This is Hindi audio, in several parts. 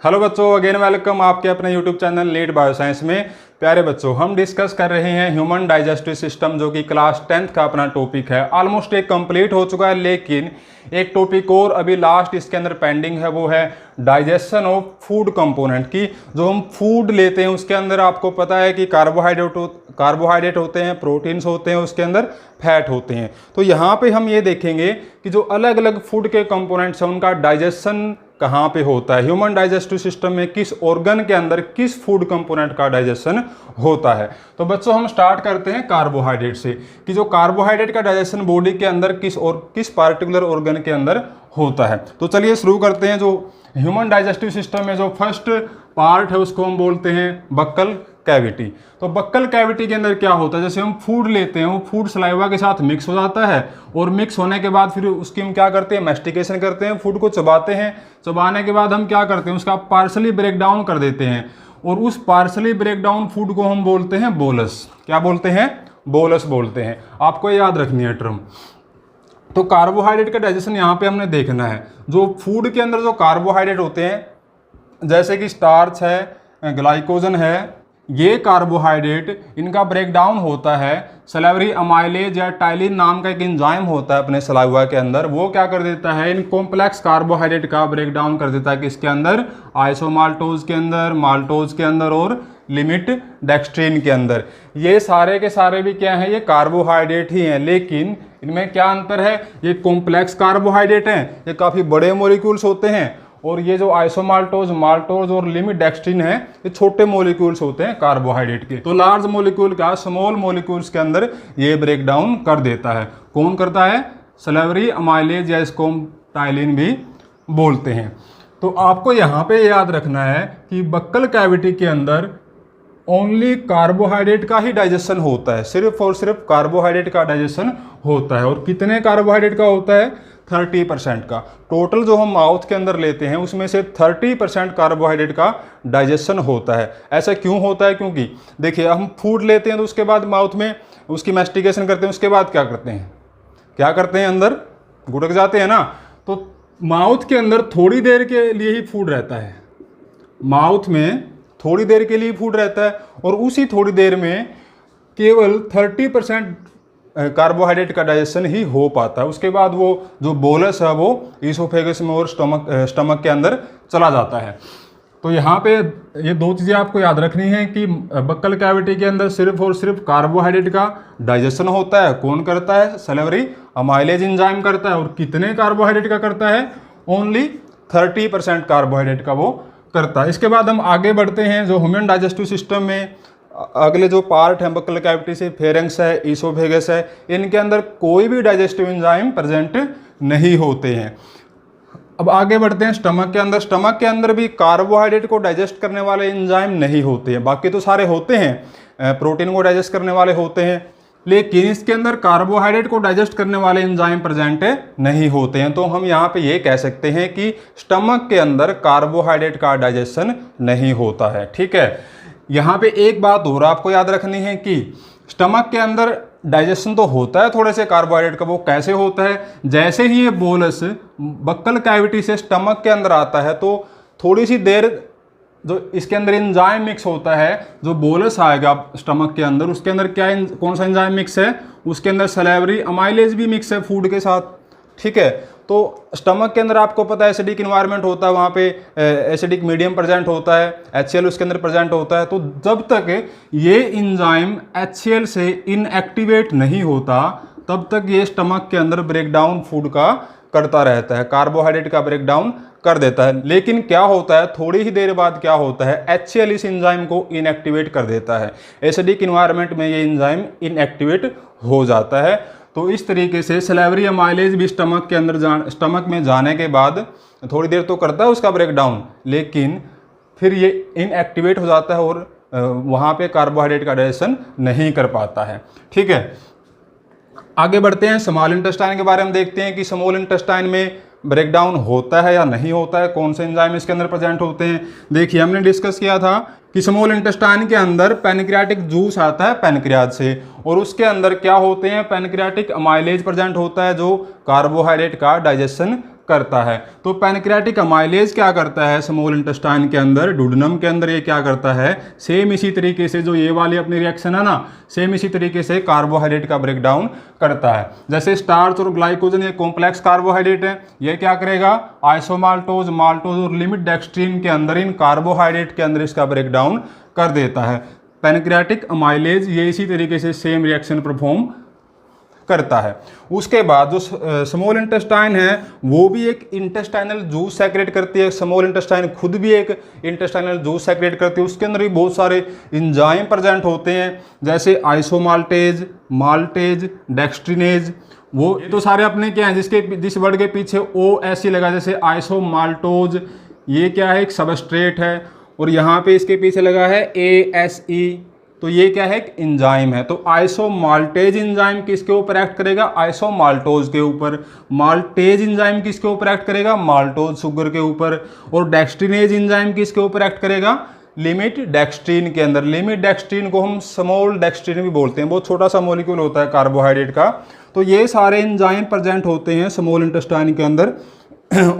हेलो बच्चों, अगेन वेलकम आपके अपने यूट्यूब चैनल लीड बायोसाइंस में। प्यारे बच्चों, हम डिस्कस कर रहे हैं ह्यूमन डाइजेस्टिव सिस्टम, जो कि क्लास 10th का अपना टॉपिक है। ऑलमोस्ट एक कंप्लीट हो चुका है, लेकिन एक टॉपिक और अभी लास्ट इसके अंदर पेंडिंग है, वो है डाइजेशन ऑफ फूड कंपोनेंट की। जो हम फूड लेते हैं उसके अंदर आपको पता है कि कार्बोहाइड्रेट होते हैं, प्रोटीन्स होते हैं, उसके अंदर फैट होते हैं। तो यहाँ पे हम ये देखेंगे कि जो अलग अलग फूड के कंपोनेंट्स हैं उनका डाइजेशन कहाँ पे होता है। ह्यूमन डाइजेस्टिव सिस्टम में किस ऑर्गन के अंदर किस फूड कंपोनेंट का डाइजेशन होता है। तो बच्चों हम स्टार्ट करते हैं कार्बोहाइड्रेट से, कि जो कार्बोहाइड्रेट का डाइजेशन बॉडी के अंदर किस पार्टिकुलर ऑर्गन के अंदर होता है। तो चलिए शुरू करते हैं। जो ह्यूमन डाइजेस्टिव सिस्टम में जो फर्स्ट पार्ट है उसको हम बोलते हैं बक्कल कैविटी। तो बक्कल कैविटी के अंदर क्या होता है, जैसे हम फूड लेते हैं वो फूड सलाइवा के साथ मिक्स हो जाता है, और मिक्स होने के बाद फिर उसकी हम क्या करते हैं, मैस्टिकेशन करते हैं, फूड को चबाते हैं। चबाने के बाद हम क्या करते हैं, उसका पार्शली ब्रेक डाउन कर देते हैं, और उस पार्शली ब्रेक डाउन फूड को हम बोलते हैं बोलस। क्या बोलते हैं? बोलस बोलते हैं। आपको याद रखनी है टर्म। तो कार्बोहाइड्रेट का डाइजेशन यहाँ पे हमने देखना है। जो फूड के अंदर जो कार्बोहाइड्रेट होते हैं, जैसे कि स्टार्च है, ग्लाइकोजन है, ये कार्बोहाइड्रेट इनका ब्रेक डाउन होता है सलाइवरी अमाइलेज या टाइलिन नाम का एक एंजाइम होता है अपने सलाइवा के अंदर। वो क्या कर देता है, इन कॉम्प्लेक्स कार्बोहाइड्रेट का ब्रेक डाउन कर देता है किसके अंदर, आइसोमाल्टोज के अंदर, माल्टोज के अंदर और लिमिट डेक्सट्रीन के अंदर। ये सारे के सारे भी क्या हैं, ये कार्बोहाइड्रेट ही हैं, लेकिन इनमें क्या अंतर है, ये कॉम्प्लेक्स कार्बोहाइड्रेट हैं, ये काफ़ी बड़े मॉलिक्यूल्स होते हैं, और ये जो आइसोमाल्टोज, माल्टोज और लिमिट डेक्सट्रीन है ये छोटे मॉलिक्यूल्स होते हैं कार्बोहाइड्रेट के। तो लार्ज मॉलिक्यूल का स्मॉल मॉलिक्यूल्स के अंदर ये ब्रेक डाउन कर देता है। कौन करता है? सलाइवरी अमाइलेज, या इसको हम टाइलिन भी बोलते हैं। तो आपको यहाँ पे याद रखना है कि बक्कल कैविटी के अंदर ओनली कार्बोहाइड्रेट का ही डाइजेशन होता है, सिर्फ और सिर्फ कार्बोहाइड्रेट का डाइजेशन होता है। और कितने कार्बोहाइड्रेट का होता है? 30% का। टोटल जो हम माउथ के अंदर लेते हैं उसमें से 30% कार्बोहाइड्रेट का डाइजेशन होता है। ऐसा क्यों होता है? क्योंकि देखिए, हम फूड लेते हैं तो उसके बाद माउथ में उसकी मैस्टिकेशन करते हैं, उसके बाद क्या करते हैं, अंदर गुटक जाते हैं ना। तो माउथ के अंदर थोड़ी देर के लिए ही फूड रहता है, माउथ में थोड़ी देर के लिए फूड रहता है, और उसी थोड़ी देर में केवल 30% कार्बोहाइड्रेट का डाइजेशन ही हो पाता है। उसके बाद वो जो बोलस है वो ईसोफेगस में और स्टमक के अंदर चला जाता है। तो यहाँ पे ये दो चीज़ें आपको याद रखनी है कि बक्कल कैविटी के अंदर सिर्फ और सिर्फ कार्बोहाइड्रेट का डाइजेशन होता है। कौन करता है? सलाइवरी अमाइलेज एंजाइम करता है। और कितने कार्बोहाइड्रेट का करता है? ओनली 30% कार्बोहाइड्रेट का वो करता है। इसके बाद हम आगे बढ़ते हैं। जो ह्यूमन डाइजेस्टिव सिस्टम में अगले जो पार्ट हैं बक्कल कैविटी से, फेरेंक्स है, ईसोफेगस है, इनके अंदर कोई भी डाइजेस्टिव एंजाइम प्रेजेंट नहीं होते हैं। अब आगे बढ़ते हैं स्टमक के अंदर। स्टमक के अंदर भी कार्बोहाइड्रेट को डाइजेस्ट करने वाले एंजाइम नहीं होते हैं। बाकी तो सारे होते हैं, प्रोटीन को डाइजेस्ट करने वाले होते हैं, लेकिन इसके अंदर कार्बोहाइड्रेट को डाइजेस्ट करने वाले एंजाइम प्रेजेंट नहीं होते हैं। तो हम यहाँ पे ये कह सकते हैं कि स्टमक के अंदर कार्बोहाइड्रेट का डाइजेशन नहीं होता है। ठीक है। यहाँ पे एक बात और आपको याद रखनी है कि स्टमक के अंदर डाइजेशन तो होता है थोड़े से कार्बोहाइड्रेट का। वो कैसे होता है? जैसे ही ये बोलस बक्कल कैविटी से स्टमक के अंदर आता है तो थोड़ी सी देर जो इसके अंदर एंजाइम मिक्स होता है, जो बोलस आएगा स्टमक के अंदर, उसके अंदर क्या कौन सा एंजाइम मिक्स है? उसके अंदर सलाइवरी अमाइलेज भी मिक्स है फूड के साथ। ठीक है। तो स्टमक के अंदर आपको पता है एसिडिक इन्वायरमेंट होता है, वहाँ पे एसिडिक मीडियम प्रेजेंट होता है, HCl उसके अंदर प्रेजेंट होता है। तो जब तक ये एंजाइम HCl से इनएक्टिवेट नहीं होता तब तक ये स्टमक के अंदर ब्रेकडाउन फूड का करता रहता है, कार्बोहाइड्रेट का ब्रेकडाउन कर देता है। लेकिन क्या होता है, थोड़ी ही देर बाद क्या होता है, HCl इस एंजाइम को इनएक्टिवेट कर देता है। एसिडिक इन्वायरमेंट में ये एंजाइम इनएक्टिवेट हो जाता है। तो इस तरीके से सलाइवरी अमाइलेज भी स्टमक में जाने के बाद थोड़ी देर तो करता है उसका ब्रेकडाउन, लेकिन फिर ये इनएक्टिवेट हो जाता है और वहाँ पे कार्बोहाइड्रेट का डाइजेशन नहीं कर पाता है। ठीक है। आगे बढ़ते हैं, स्मॉल इंटेस्टाइन के बारे में देखते हैं कि स्मॉल इंटेस्टाइन में ब्रेकडाउन होता है या नहीं होता है, कौन से एंजाइम इसके अंदर प्रेजेंट होते हैं। देखिए, हमने डिस्कस किया था कि स्मॉल इंटेस्टाइन के अंदर पैनक्रियाटिक जूस आता है पैनक्रियाज से, और उसके अंदर क्या होते हैं, पैनक्रियाटिक अमाइलेज प्रेजेंट होता है जो कार्बोहाइड्रेट का डाइजेशन करता है। तो पैनक्रियाटिक अमाइलेज क्या करता है स्मॉल इंटेस्टाइन के अंदर, डुडेनम के अंदर, ये क्या करता है, सेम इसी तरीके से जो ये वाली अपनी रिएक्शन है ना, सेम इसी तरीके से कार्बोहाइड्रेट का ब्रेक डाउन करता है। जैसे स्टार्च और ग्लाइकोजन ये कॉम्प्लेक्स कार्बोहाइड्रेट है, ये क्या करेगा, आइसोमाल्टोज, माल्टोज और लिमिट डेक्सट्रीन के अंदर इन कार्बोहाइड्रेट के अंदर इसका ब्रेक डाउन कर देता है। पैनक्रियाटिक अमाइलेज ये इसी तरीके से सेम रिएक्शन परफॉर्म करता है। उसके बाद जो स्मॉल इंटेस्टाइन है वो भी एक इंटेस्टाइनल जूस सेक्रेट करती है। स्मॉल इंटेस्टाइन खुद भी एक इंटेस्टाइनल जूस सेक्रेट करती है। उसके अंदर भी बहुत सारे एंजाइम प्रेजेंट होते हैं, जैसे आइसोमाल्टेज, माल्टेज, डेक्सट्रिनेज। वो ये तो सारे अपने क्या हैं, जिस वर्ड के पीछे OSE लगा, जैसे आइसोमाल्टोज, ये क्या है, एक सबस्ट्रेट है, और यहाँ पे इसके पीछे लगा है ASE, तो ये क्या है, एक एंजाइम है। तो आइसोमाल्टेज एंजाइम किसके ऊपर एक्ट करेगा, आइसोमाल्टोज के ऊपर। माल्टेज एंजाइम किसके ऊपर एक्ट करेगा, माल्टोज शुगर के ऊपर। और डेक्सट्रिनेज एंजाइम किसके ऊपर एक्ट करेगा, लिमिट डेक्सट्रीन के अंदर। लिमिट डेक्सट्रीन को हम स्मॉल डेक्सट्रीन भी बोलते हैं, बहुत छोटा सा मॉलिक्यूल होता है कार्बोहाइड्रेट का। तो ये सारे एंजाइम प्रेजेंट होते हैं स्मॉल इंटेस्टाइन के अंदर।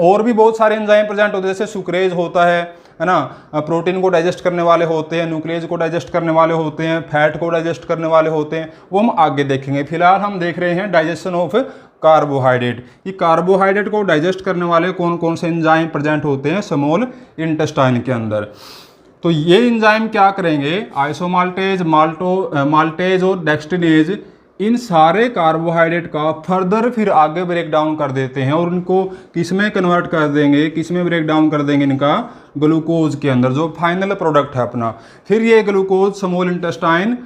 और भी बहुत सारे एंजाइम प्रेजेंट होते हैं, जैसे सुक्रेज होता है ना, प्रोटीन को डाइजेस्ट करने वाले होते हैं, न्यूक्लियस को डाइजेस्ट करने वाले होते हैं, फैट को डाइजेस्ट करने वाले होते हैं, वो हम आगे देखेंगे। फिलहाल हम देख रहे हैं डाइजेशन ऑफ कार्बोहाइड्रेट। ये कार्बोहाइड्रेट को डाइजेस्ट करने वाले कौन कौन से एंजाइम प्रेजेंट होते हैं स्मॉल इंटेस्टाइन के अंदर। तो ये एंजाइम क्या करेंगे, आइसोमाल्टेज, माल्टेज और डेक्सट्रिनेज, इन सारे कार्बोहाइड्रेट का फर्दर फिर आगे ब्रेक डाउन कर देते हैं और उनको किस में कन्वर्ट कर देंगे, किस में ब्रेक डाउन कर देंगे, इनका ग्लूकोज के अंदर, जो फाइनल प्रोडक्ट है अपना। फिर ये ग्लूकोज स्मॉल इंटेस्टाइन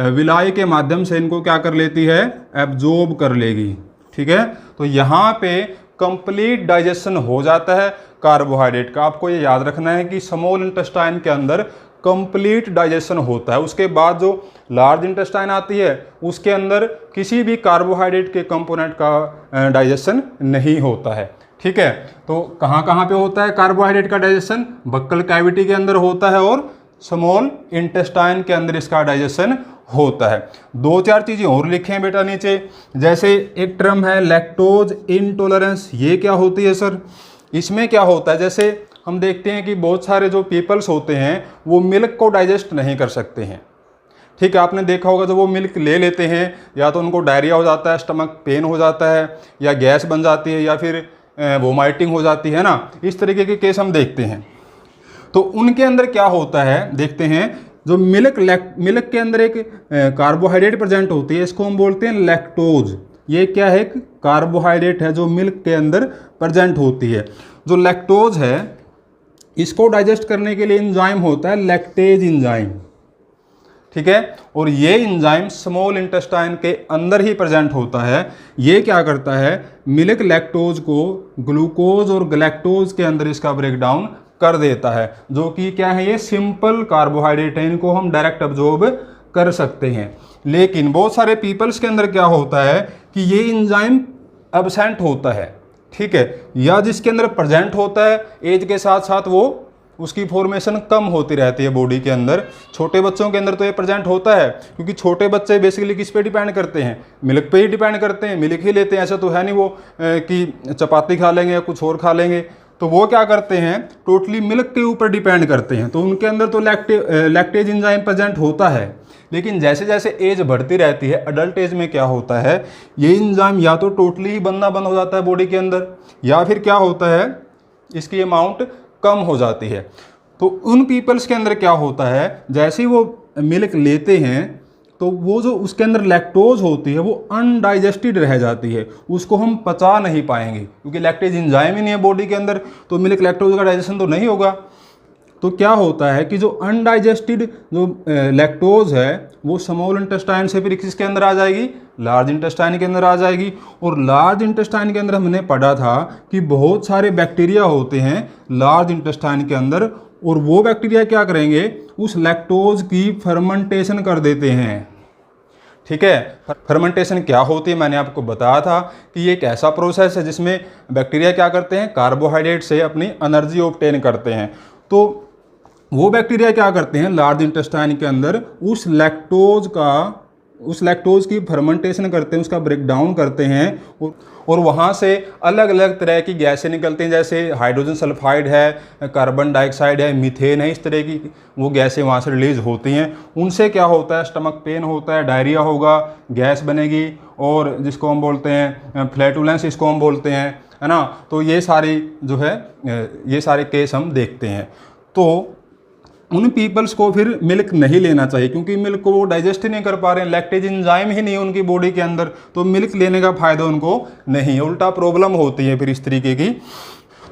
विलाई के माध्यम से इनको क्या कर लेती है, एब्जॉर्ब कर लेगी। ठीक है, तो यहाँ पे कंप्लीट डाइजेशन हो जाता है कार्बोहाइड्रेट का। आपको ये याद रखना है कि स्मॉल इंटेस्टाइन के अंदर कंप्लीट डाइजेशन होता है। उसके बाद जो लार्ज इंटेस्टाइन आती है उसके अंदर किसी भी कार्बोहाइड्रेट के कंपोनेंट का डाइजेशन नहीं होता है। ठीक है, तो कहाँ कहाँ पे होता है कार्बोहाइड्रेट का डाइजेशन, बक्कल कैविटी के अंदर होता है और स्मॉल इंटेस्टाइन के अंदर इसका डाइजेशन होता है। दो चार चीज़ें और लिखें बेटा नीचे, जैसे एक टर्म है लैक्टोज इनटॉलरेंस। ये क्या होती है सर, इसमें क्या होता है, जैसे हम देखते हैं कि बहुत सारे जो पीपल्स होते हैं वो मिल्क को डाइजेस्ट नहीं कर सकते हैं। ठीक है, आपने देखा होगा जब वो मिल्क ले लेते हैं या तो उनको डायरिया हो जाता है, स्टमक पेन हो जाता है, या गैस बन जाती है, या फिर वोमाइटिंग हो जाती है ना, इस तरीके के केस हम देखते हैं। तो उनके अंदर क्या होता है देखते हैं, जो मिल्क के अंदर एक कार्बोहाइड्रेट प्रेजेंट होती है, इसको हम बोलते हैं लैक्टोज। ये क्या है, एक कार्बोहाइड्रेट है जो मिल्क के अंदर प्रेजेंट होती है। जो लैक्टोज है इसको डाइजेस्ट करने के लिए एंजाइम होता है लैक्टेज एंजाइम। ठीक है, और ये एंजाइम स्मॉल इंटेस्टाइन के अंदर ही प्रेजेंट होता है। ये क्या करता है, मिल्क लैक्टोज को ग्लूकोज और गैलेक्टोज के अंदर इसका ब्रेक डाउन कर देता है, जो कि क्या है, ये सिंपल कार्बोहाइड्रेट है, इनको हम डायरेक्ट अब्जॉर्ब कर सकते हैं। लेकिन बहुत सारे पीपल्स के अंदर क्या होता है कि ये एंजाइम एब्सेंट होता है। ठीक है, या जिसके अंदर प्रेजेंट होता है एज के साथ साथ वो उसकी फॉर्मेशन कम होती रहती है बॉडी के अंदर। छोटे बच्चों के अंदर तो ये प्रेजेंट होता है, क्योंकि छोटे बच्चे बेसिकली किस पे डिपेंड करते हैं, मिल्क पे ही डिपेंड करते हैं, मिल्क ही लेते हैं। ऐसा तो है नहीं वो कि चपाती खा लेंगे या कुछ और खा लेंगे, तो वो क्या करते हैं, टोटली मिल्क के ऊपर डिपेंड करते हैं। तो उनके अंदर तो लैक्टेज एंजाइम प्रेजेंट होता है। लेकिन जैसे जैसे एज बढ़ती रहती है, अडल्ट एज में क्या होता है, ये एंजाइम या तो टोटली ही बनना बंद हो जाता है बॉडी के अंदर, या फिर क्या होता है, इसकी अमाउंट कम हो जाती है। तो उन पीपल्स के अंदर क्या होता है, जैसे ही वो मिल्क लेते हैं तो वो जो उसके अंदर लैक्टोज होती है वो अनडाइजेस्टेड रह जाती है, उसको हम पचा नहीं पाएंगे, क्योंकि लैक्टेज एंजाइम ही नहीं है बॉडी के अंदर, तो मिल्क लैक्टोज का डाइजेशन तो नहीं होगा। तो क्या होता है कि जो अनडाइजेस्टेड जो लैक्टोज है वो स्मॉल इंटेस्टाइन से फिर किसके अंदर आ जाएगी, लार्ज इंटेस्टाइन के अंदर आ जाएगी। और लार्ज इंटेस्टाइन के अंदर हमने पढ़ा था कि बहुत सारे बैक्टीरिया होते हैं लार्ज इंटेस्टाइन के अंदर, और वो बैक्टीरिया क्या करेंगे, उस लैक्टोज की फर्मेंटेशन कर देते हैं। ठीक है, फर्मेंटेशन क्या होती है मैंने आपको बताया था कि ये एक ऐसा प्रोसेस है जिसमें बैक्टीरिया क्या करते हैं, कार्बोहाइड्रेट से अपनी एनर्जी ऑब्टेन करते हैं। तो वो बैक्टीरिया क्या करते हैं लार्ज इंटेस्टाइन के अंदर, उस लैक्टोज का उस लैक्टोज की फर्मेंटेशन करते हैं, उसका ब्रेक डाउन करते हैं और वहाँ से अलग अलग तरह की गैसें निकलती हैं, जैसे हाइड्रोजन सल्फाइड है, कार्बन डाइऑक्साइड है, मीथेन है, इस तरह की वो गैसें वहाँ से रिलीज होती हैं। उनसे क्या होता है, स्टमक पेन होता है, डायरिया होगा, गैस बनेगी और जिसको हम बोलते हैं फ्लैटुलेंस इसको हम बोलते हैं, है ना। तो ये सारी जो है ये सारे केस हम देखते हैं। तो उन पीपल्स को फिर मिल्क नहीं लेना चाहिए, क्योंकि मिल्क को वो डाइजेस्ट ही नहीं कर पा रहे हैं, लैक्टेज एंजाइम ही नहीं है उनकी बॉडी के अंदर, तो मिल्क लेने का फायदा उनको नहीं है, उल्टा प्रॉब्लम होती है फिर इस तरीके की।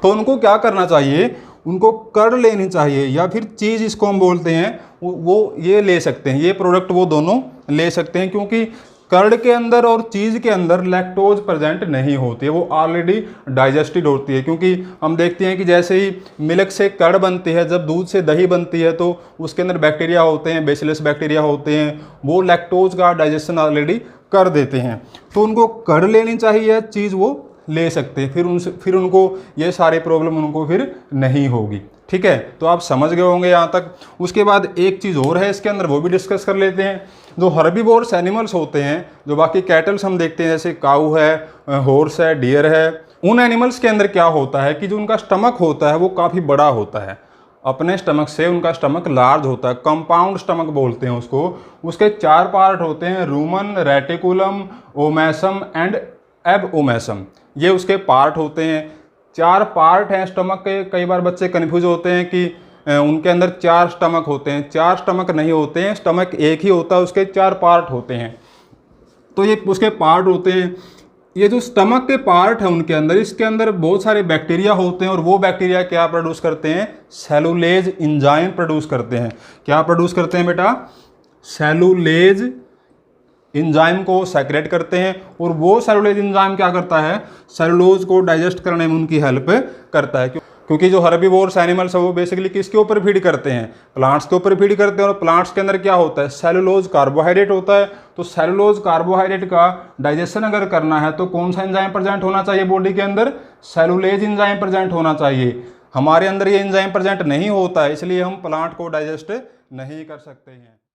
तो उनको क्या करना चाहिए, उनको कर्ड लेनी चाहिए या फिर चीज़ इसको हम बोलते हैं, वो ये ले सकते हैं, ये प्रोडक्ट वो दोनों ले सकते हैं, क्योंकि कर्ड के अंदर और चीज़ के अंदर लैक्टोज प्रेजेंट नहीं होती है, वो ऑलरेडी डाइजेस्टेड होती है। क्योंकि हम देखते हैं कि जैसे ही मिल्क से कर्ड बनती है, जब दूध से दही बनती है, तो उसके अंदर बैक्टीरिया होते हैं, बेसिलस बैक्टीरिया होते हैं, वो लैक्टोज का डाइजेशन ऑलरेडी कर देते हैं। तो उनको कर्ड लेनी चाहिए, चीज़ वो ले सकते हैं, फिर उनको ये सारे प्रॉब्लम उनको फिर नहीं होगी। ठीक है, तो आप समझ गए होंगे यहाँ तक। उसके बाद एक चीज़ और है इसके अंदर, वो भी डिस्कस कर लेते हैं। जो हर्बीवोर्स एनिमल्स होते हैं, जो बाकी कैटल्स हम देखते हैं, जैसे काऊ है, हॉर्स है, डियर है, उन एनिमल्स के अंदर क्या होता है कि जो उनका स्टमक होता है वो काफ़ी बड़ा होता है, अपने स्टमक से उनका स्टमक लार्ज होता है, कंपाउंड स्टमक बोलते हैं उसको। उसके 4 पार्ट होते हैं, रूमन, रेटिकुलम, ओमेसम एंड एबओमेसम, ये उसके पार्ट होते हैं। 4 पार्ट हैं स्टमक के। कई बार बच्चे कन्फ्यूज होते हैं कि उनके अंदर 4 स्टमक होते हैं, 4 स्टमक नहीं होते हैं, स्टमक एक ही होता है, उसके 4 पार्ट होते हैं। तो ये उसके पार्ट होते हैं। ये जो स्टमक के पार्ट है उनके अंदर, इसके अंदर बहुत सारे बैक्टीरिया होते हैं और वो बैक्टीरिया क्या प्रोड्यूस करते हैं, सेलुलेज एंजाइम प्रोड्यूस करते हैं। क्या प्रोड्यूस करते हैं बेटा, सेलुलेज एंजाइम को सेक्रेट करते हैं। और वो सेलुलेज एंजाइम क्या करता है, सेलुलोज को डाइजेस्ट करने में उनकी हेल्प करता है। क्योंकि जो हर्बीवोर्स एनिमल्स है वो बेसिकली किसके ऊपर फीड करते हैं, प्लांट्स के ऊपर फीड करते हैं। और प्लांट्स के अंदर क्या होता है, सेलुलोज कार्बोहाइड्रेट होता है। तो सेलुलोज कार्बोहाइड्रेट का डाइजेशन अगर करना है तो कौन सा एंजाइम प्रेजेंट होना चाहिए बॉडी के अंदर, सेलुलेज एंजाइम प्रेजेंट होना चाहिए। हमारे अंदर ये एंजाइम प्रेजेंट नहीं होता है, इसलिए हम प्लांट को डाइजेस्ट नहीं कर सकते हैं।